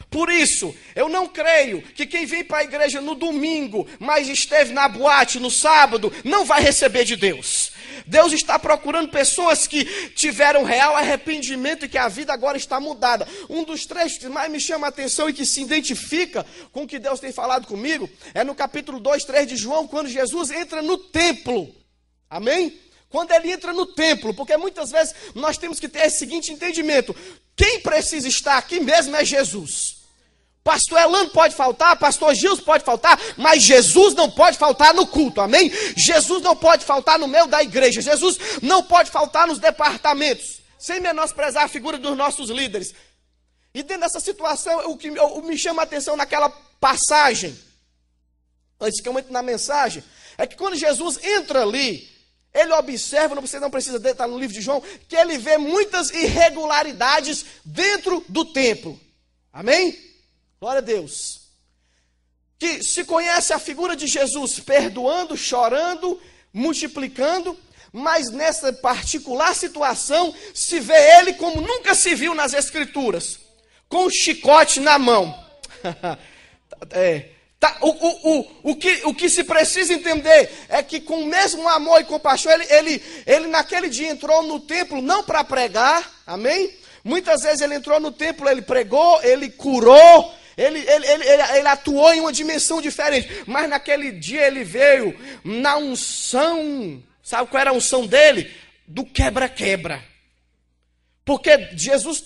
Por isso, eu não creio que quem vem para a igreja no domingo, mas esteve na boate no sábado, não vai receber de Deus. Deus está procurando pessoas que tiveram real arrependimento e que a vida agora está mudada. Um dos trechos que mais me chama a atenção e que se identifica com o que Deus tem falado comigo é no capítulo 2, 3 de João, quando Jesus entra no templo. Amém? Quando ele entra no templo, porque muitas vezes nós temos que ter esse seguinte entendimento: quem precisa estar aqui mesmo é Jesus. Pastor Elano pode faltar, pastor Gilson pode faltar, mas Jesus não pode faltar no culto, amém? Jesus não pode faltar no meio da igreja, Jesus não pode faltar nos departamentos, sem menosprezar a figura dos nossos líderes. E dentro dessa situação, o que me chama a atenção naquela passagem, antes que eu entre na mensagem, é que quando Jesus entra ali, ele observa, você não precisa estar no livro de João, que ele vê muitas irregularidades dentro do templo, amém? Glória a Deus. Que se conhece a figura de Jesus perdoando, chorando, multiplicando, mas nessa particular situação se vê ele como nunca se viu nas Escrituras, com o chicote na mão. O que se precisa entender é que com o mesmo amor e compaixão, ele naquele dia entrou no templo não para pregar, amém? Muitas vezes ele entrou no templo, ele pregou, ele curou, ele atuou em uma dimensão diferente, mas naquele dia ele veio na unção. Sabe qual era a unção dele? Do quebra-quebra. Porque Jesus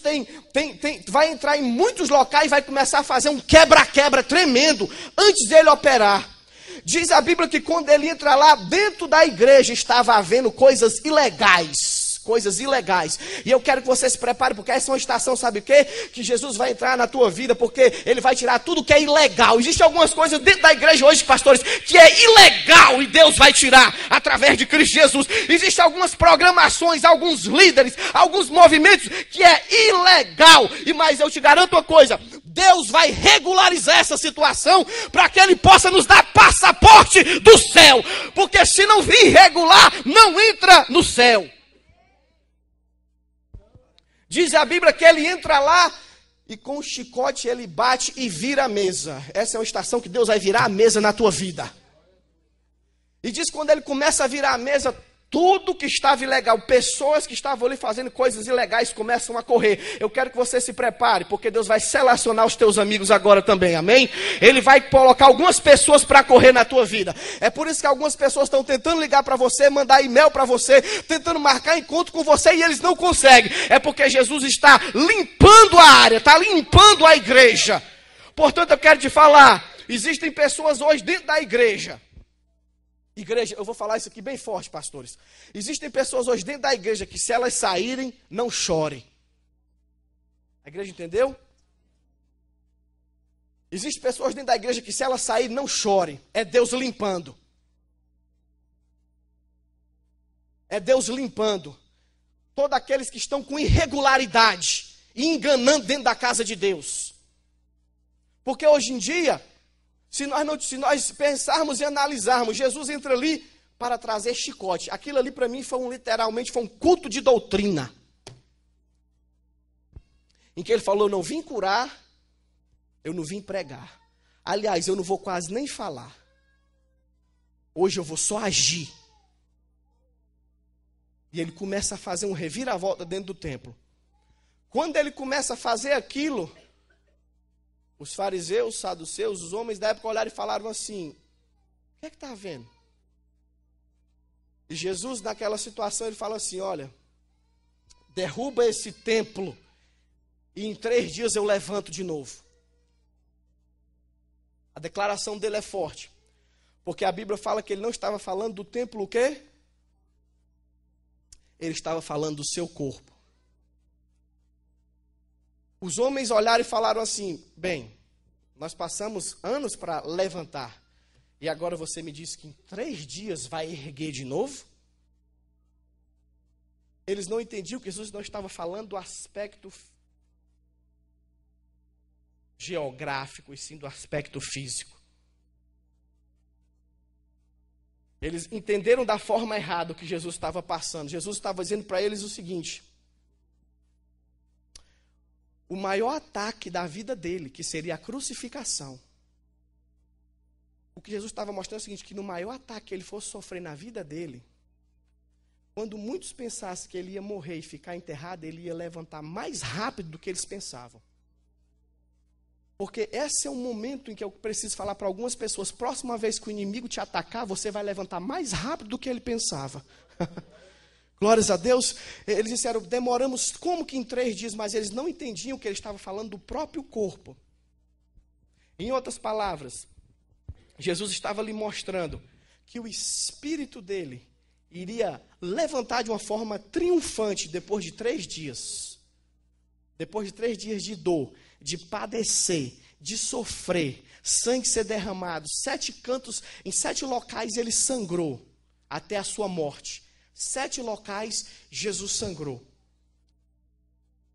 vai entrar em muitos locais e vai começar a fazer um quebra-quebra tremendo antes dele operar. Diz a Bíblia que quando ele entra lá dentro da igreja estava havendo coisas ilegais. E eu quero que você se prepare, porque essa é uma estação, sabe o quê? Que Jesus vai entrar na tua vida, porque ele vai tirar tudo que é ilegal. Existem algumas coisas dentro da igreja hoje, pastores, que é ilegal e Deus vai tirar através de Cristo Jesus. Existem algumas programações, alguns líderes, alguns movimentos que é ilegal. Mas eu te garanto uma coisa: Deus vai regularizar essa situação para que ele possa nos dar passaporte do céu. Porque se não vir regular, não entra no céu. Diz a Bíblia que ele entra lá e com o chicote ele bate e vira a mesa. Essa é uma estação que Deus vai virar a mesa na tua vida. E diz que quando ele começa a virar a mesa, tudo que estava ilegal, pessoas que estavam ali fazendo coisas ilegais começam a correr. Eu quero que você se prepare, porque Deus vai selecionar os teus amigos agora também, amém? Ele vai colocar algumas pessoas para correr na tua vida. É por isso que algumas pessoas estão tentando ligar para você, mandar e-mail para você, tentando marcar encontro com você e eles não conseguem. É porque Jesus está limpando a área, está limpando a igreja. Portanto, eu quero te falar, existem pessoas hoje dentro da igreja, eu vou falar isso aqui bem forte, pastores. Existem pessoas hoje dentro da igreja que se elas saírem, não chorem. A igreja entendeu? Existem pessoas dentro da igreja que se elas saírem, não chorem. É Deus limpando. É Deus limpando. Todos aqueles que estão com irregularidade e enganando dentro da casa de Deus. Porque hoje em dia, se nós pensarmos e analisarmos, Jesus entra ali para trazer chicote. Aquilo ali para mim literalmente foi um culto de doutrina. Em que ele falou: eu não vim curar, eu não vim pregar. Aliás, eu não vou quase nem falar. Hoje eu vou só agir. E ele começa a fazer um reviravolta dentro do templo. Quando ele começa a fazer aquilo, os fariseus, os saduceus, os homens da época olharam e falaram assim: o que é que está havendo? E Jesus, naquela situação, ele fala assim: olha, derruba esse templo e em 3 dias eu levanto de novo. A declaração dele é forte, porque a Bíblia fala que ele não estava falando do templo o quê? Ele estava falando do seu corpo. Os homens olharam e falaram assim: bem, nós passamos anos para levantar, e agora você me diz que em 3 dias vai erguer de novo? Eles não entendiam que Jesus não estava falando do aspecto geográfico, e sim do aspecto físico. Eles entenderam da forma errada o que Jesus estava passando. Jesus estava dizendo para eles o seguinte: o maior ataque da vida dele, que seria a crucificação. O que Jesus estava mostrando é o seguinte, que no maior ataque que ele fosse sofrer na vida dele, quando muitos pensassem que ele ia morrer e ficar enterrado, ele ia levantar mais rápido do que eles pensavam. Porque esse é um momento em que eu preciso falar para algumas pessoas, próxima vez que o inimigo te atacar, você vai levantar mais rápido do que ele pensava. Glórias a Deus. Eles disseram, demoramos como que em 3 dias, mas eles não entendiam que ele estava falando do próprio corpo. Em outras palavras, Jesus estava lhe mostrando que o espírito dele iria levantar de uma forma triunfante depois de 3 dias. Depois de 3 dias de dor, de padecer, de sofrer, sangue ser derramado, 7 cantos, em 7 locais ele sangrou até a sua morte. 7 locais Jesus sangrou.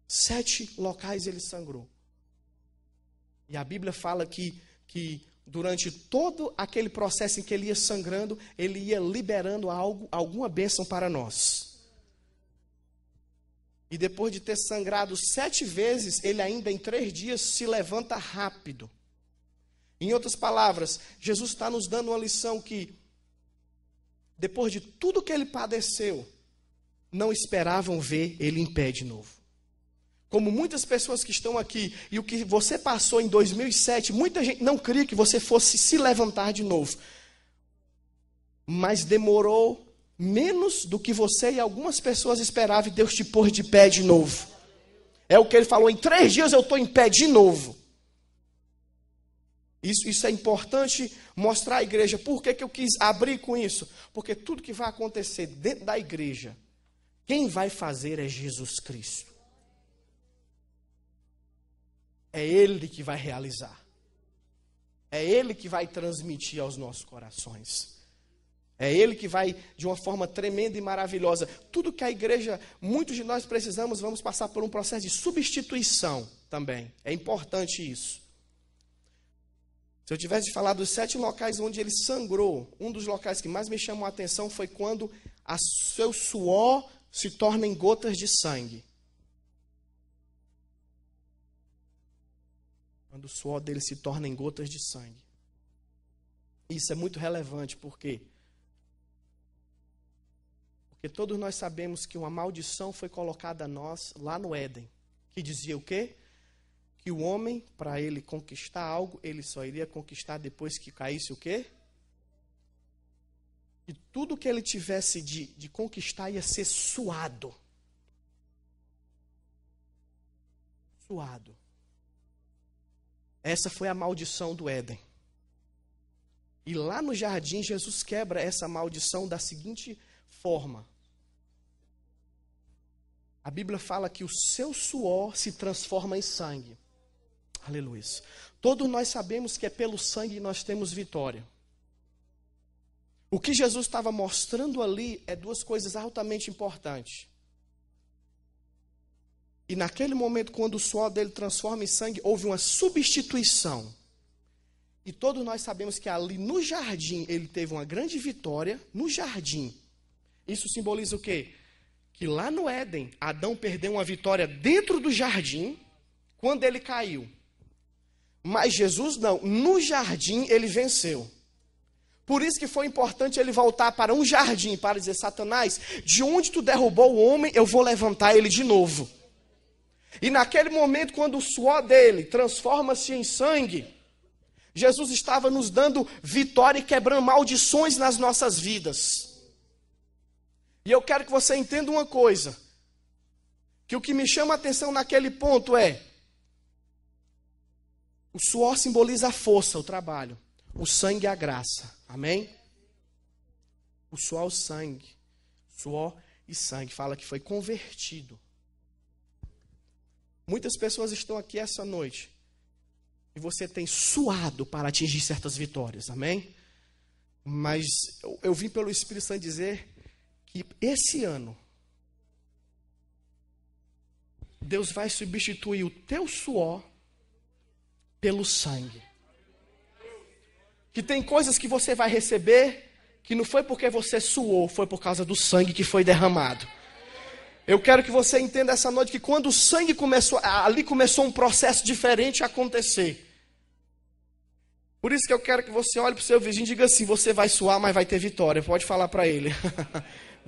7 locais ele sangrou. E a Bíblia fala que durante todo aquele processo em que ele ia sangrando, ele ia liberando alguma bênção para nós. E depois de ter sangrado 7 vezes, ele ainda em 3 dias se levanta rápido. Em outras palavras, Jesus está nos dando uma lição que, depois de tudo que ele padeceu, não esperavam ver ele em pé de novo. Como muitas pessoas que estão aqui, e o que você passou em 2007, muita gente não cria que você fosse se levantar de novo. Mas demorou menos do que você e algumas pessoas esperavam, e Deus te pôs de pé de novo. É o que ele falou, em 3 dias eu estou em pé de novo. Isso é importante mostrar à igreja. Por que eu quis abrir com isso? Porque tudo que vai acontecer dentro da igreja, quem vai fazer é Jesus Cristo. É Ele que vai realizar. É Ele que vai transmitir aos nossos corações. É Ele que vai, de uma forma tremenda e maravilhosa. Tudo que a igreja, muitos de nós precisamos, vamos passar por um processo de substituição também. É importante isso. Se eu tivesse falado dos 7 locais onde ele sangrou, um dos locais que mais me chamou a atenção foi quando seu suor se torna em gotas de sangue. Quando o suor dele se torna em gotas de sangue. Isso é muito relevante, por quê? Porque todos nós sabemos que uma maldição foi colocada a nós lá no Éden. Que dizia o quê? Que o homem, para ele conquistar algo, ele só iria conquistar depois que caísse o quê? E tudo que ele tivesse de conquistar ia ser suado. Suado. Essa foi a maldição do Éden. E lá no jardim, Jesus quebra essa maldição da seguinte forma. A Bíblia fala que o seu suor se transforma em sangue. Aleluia. Todos nós sabemos que é pelo sangue que nós temos vitória. O que Jesus estava mostrando ali é 2 coisas altamente importantes. E naquele momento, quando o suor dele transforma em sangue, houve uma substituição. E todos nós sabemos que ali no jardim, ele teve uma grande vitória no jardim. Isso simboliza o quê? Que lá no Éden, Adão perdeu uma vitória dentro do jardim, quando ele caiu. Mas Jesus não, no jardim ele venceu. Por isso que foi importante ele voltar para um jardim, para dizer, Satanás, de onde tu derrubou o homem, eu vou levantar ele de novo. E naquele momento, quando o suor dele transforma-se em sangue, Jesus estava nos dando vitória e quebrando maldições nas nossas vidas. E eu quero que você entenda uma coisa, que o que me chama a atenção naquele ponto é, o suor simboliza a força, o trabalho, o sangue a graça, amém? O suor, o sangue, suor e sangue, fala que foi convertido. Muitas pessoas estão aqui essa noite e você tem suado para atingir certas vitórias, amém? Mas eu vim pelo Espírito Santo dizer que esse ano Deus vai substituir o teu suor pelo sangue. Que tem coisas que você vai receber que não foi porque você suou, foi por causa do sangue que foi derramado. Eu quero que você entenda essa noite que quando o sangue começou, ali começou um processo diferente a acontecer. Por isso que eu quero que você olhe para o seu vizinho e diga assim: você vai suar, mas vai ter vitória. Pode falar para ele.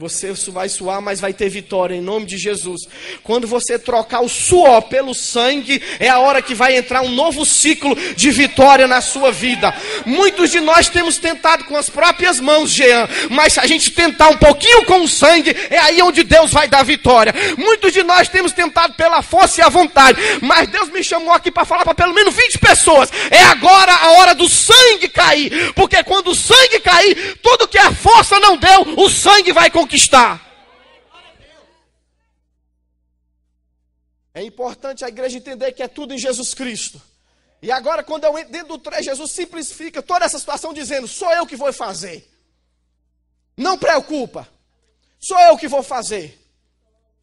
Você vai suar, mas vai ter vitória em nome de Jesus. Quando você trocar o suor pelo sangue, é a hora que vai entrar um novo ciclo de vitória na sua vida. Muitos de nós temos tentado com as próprias mãos, Jean, mas se a gente tentar um pouquinho com o sangue, é aí onde Deus vai dar vitória. Muitos de nós temos tentado pela força e a vontade, mas Deus me chamou aqui para falar para pelo menos 20 pessoas. É agora a hora do sangue cair, porque quando o sangue cair, tudo que a força não deu, o sangue vai conquistar. É importante a igreja entender que é tudo em Jesus Cristo. E agora, quando eu entro dentro do trecho, Jesus simplifica toda essa situação dizendo: sou eu que vou fazer. Não preocupa. Sou eu que vou fazer.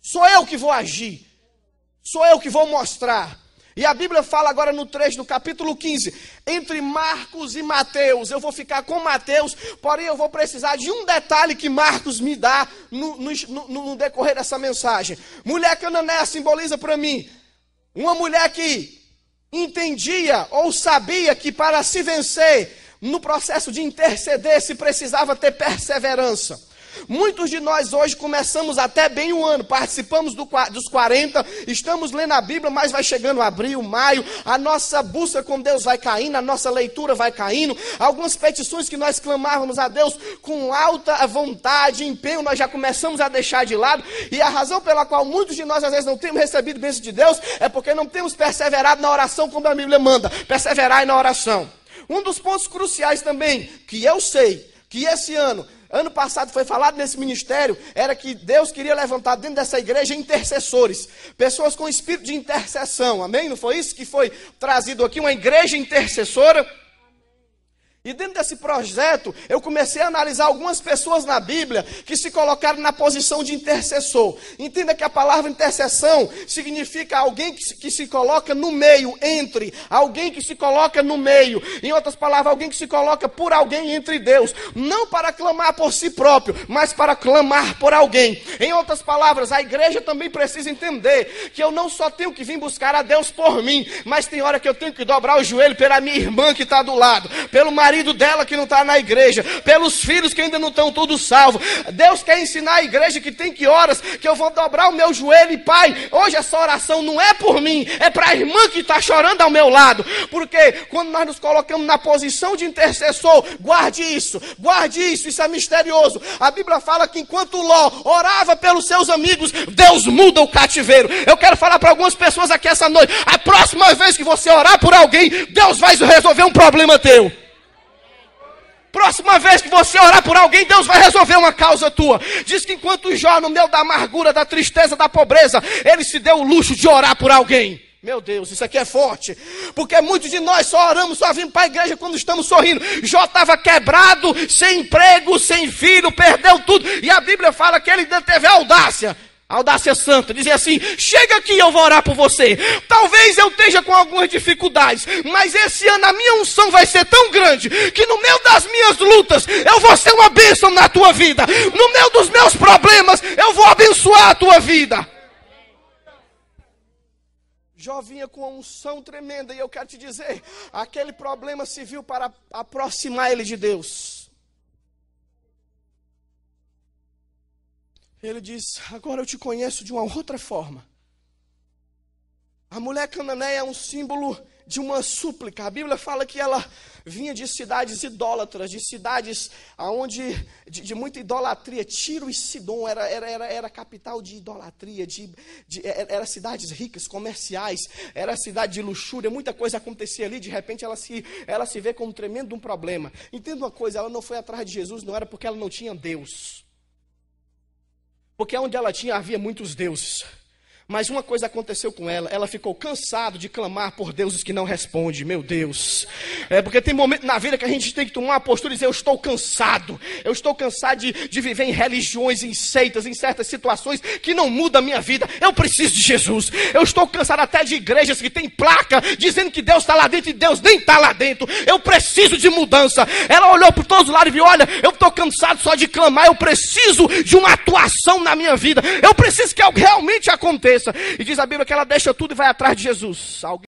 Sou eu que vou agir. Sou eu que vou mostrar. E a Bíblia fala agora no trecho do capítulo 15, entre Marcos e Mateus. Eu vou ficar com Mateus, porém eu vou precisar de um detalhe que Marcos me dá no decorrer dessa mensagem. Mulher cananeia simboliza para mim uma mulher que entendia ou sabia que para se vencer no processo de interceder se precisava ter perseverança. Muitos de nós hoje começamos até bem o ano, participamos dos 40, estamos lendo a Bíblia, mas vai chegando abril, maio, a nossa busca com Deus vai caindo, a nossa leitura vai caindo, algumas petições que nós clamávamos a Deus com alta vontade, empenho, nós já começamos a deixar de lado, e a razão pela qual muitos de nós às vezes não temos recebido bênção de Deus, é porque não temos perseverado na oração como a Bíblia manda, perseverar na oração. Um dos pontos cruciais também, que eu sei, que esse ano passado foi falado nesse ministério, era que Deus queria levantar dentro dessa igreja intercessores, pessoas com espírito de intercessão, amém? Não foi isso que foi trazido aqui, uma igreja intercessora? E dentro desse projeto, eu comecei a analisar algumas pessoas na Bíblia que se colocaram na posição de intercessor. Entenda que a palavra intercessão significa alguém que se coloca no meio, entre. Alguém que se coloca no meio. Em outras palavras, alguém que se coloca por alguém entre Deus. Não para clamar por si próprio, mas para clamar por alguém. Em outras palavras, a igreja também precisa entender que eu não só tenho que vir buscar a Deus por mim, mas tem hora que eu tenho que dobrar o joelho pela minha irmã que está do lado, pelo marido dela que não está na igreja, pelos filhos que ainda não estão todos salvos. Deus quer ensinar a igreja que tem que horas que eu vou dobrar o meu joelho e Pai, hoje essa oração não é por mim, é para a irmã que está chorando ao meu lado, porque quando nós nos colocamos na posição de intercessor, guarde isso, isso é misterioso. A Bíblia fala que enquanto Ló orava pelos seus amigos, Deus muda o cativeiro. Eu quero falar para algumas pessoas aqui essa noite, a próxima vez que você orar por alguém, Deus vai resolver um problema teu. Próxima vez que você orar por alguém, Deus vai resolver uma causa tua. Diz que enquanto Jó, no meio da amargura, da tristeza, da pobreza, ele se deu o luxo de orar por alguém. Meu Deus, isso aqui é forte. Porque muitos de nós só oramos, só vimos para a igreja quando estamos sorrindo. Jó estava quebrado, sem emprego, sem filho, perdeu tudo. E a Bíblia fala que ele ainda teve audácia santa, dizer assim: chega aqui, eu vou orar por você. Talvez eu esteja com algumas dificuldades, mas esse ano a minha unção vai ser tão grande, que no meio das minhas lutas, eu vou ser uma bênção na tua vida. No meio dos meus problemas, eu vou abençoar a tua vida. Jó vinha com uma unção tremenda, e eu quero te dizer, aquele problema se viu para aproximar ele de Deus. Ele diz: agora eu te conheço de uma outra forma. A mulher cananeia é um símbolo de uma súplica. A Bíblia fala que ela vinha de cidades idólatras, de cidades onde de muita idolatria. Tiro e Sidom era capital de idolatria, era cidades ricas, comerciais, era cidade de luxúria, muita coisa acontecia ali. De repente ela se vê com um tremendo problema. Entenda uma coisa, ela não foi atrás de Jesus, não era porque ela não tinha Deus. Porque onde ela tinha havia muitos deuses. Mas uma coisa aconteceu com ela, ela ficou cansada de clamar por deuses que não respondem, meu Deus. Porque tem momentos na vida que a gente tem que tomar uma postura e dizer, eu estou cansado de viver em religiões, em seitas, em certas situações que não mudam a minha vida, eu preciso de Jesus. Eu estou cansado até de igrejas que tem placa dizendo que Deus está lá dentro e Deus nem está lá dentro, eu preciso de mudança. Ela olhou por todos os lados e viu, olha, eu estou cansado só de clamar, eu preciso de uma atuação na minha vida, eu preciso que algo realmente aconteça. E diz a Bíblia que ela deixa tudo e vai atrás de Jesus.